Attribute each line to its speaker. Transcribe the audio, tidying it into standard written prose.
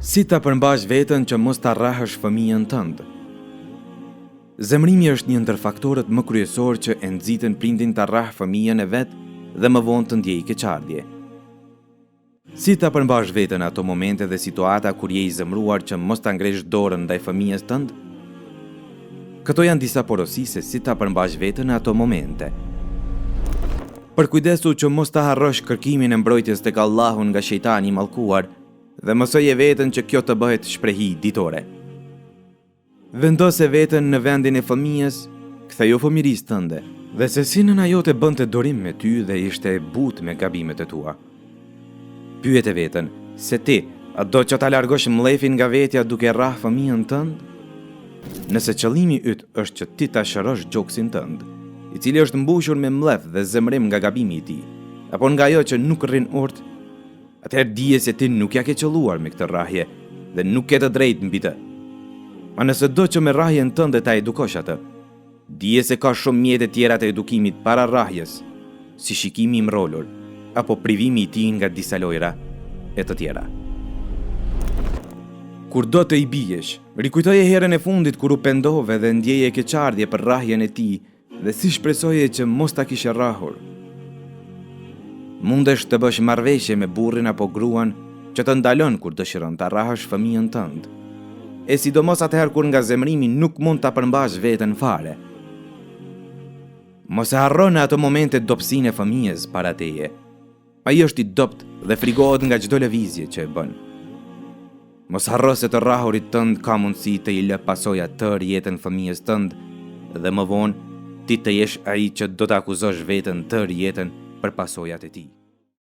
Speaker 1: Si ta përmbash veten që mos ta rrahësh fëmijën tënd? Zemrimi është një ndër faktorët më kryesor që e nxitën prindin ta rrahë fëmijën e vet dhe më vonë të ndjejë keqardhje. Si ta përmbash veten ato momente dhe situata kur je i zemruar që mos ta ngresh dorën ndaj fëmijës tënd? Këto janë disa porosi se si ta përmbash veten në ato momente. Përkujdesu që mos ta harrosh kërkimin e mbrojtjes tek Allahu nga shejtani i mallkuar dhe mësoje veten që kjo të bëhet shprehi ditore. Vendose veten në vendin e fëmijës, kthejo fëmirisë tënde, dhe se si nëna jote bënte dorim me ty dhe ishte e butë me gabimet e tua. Pyete veten, se ti, a do që ta largosh mllefin nga vetja duke rrahë fëmijën tënd? Nëse qëllimi yt është që ti ta shërosh gjoksin tënd, i cili është mbushur me mllef dhe zemrim nga gabimi i tij, apo nga ajo që nuk rrin urt, atëherë dije se ti nuk ja ke qelluar me këtë rrahje dhe nuk ke të drejtë mbi të. Ma nëse do që me rrahjen tënde ta edukosh atë, dije se ka shumë mjete tjera të edukimit para rrahjes, si shikimi i mrolur, apo privimi i tij nga disa lojra e të tjera. Kur do të i bijesh, rikujtoje herën e fundit kur u pendove dhe ndjeje keqardhje për rrahjen e tij dhe si shpresoje që mos ta kishe rrahur. Mundesh të bësh marrëveshje me burrin apo gruan që të ndalon kur dëshiron ta rrahësh fëmijën tënd. E sidomos atëherë kur nga zemrimi nuk mund ta përmbash veten fare. Mos e harro në ato momente dobësinë e fëmijës para teje. Ai është i dopt dhe frigohet nga çdo lëvizje që e bën. Mos harro se të rrahurit tënd ka mundësi të i lë pasoja tërë jetën fëmijës tënd dhe më vonë ti të jesh ai që do të akuzosh veten tërë jetën për pasojat e tij.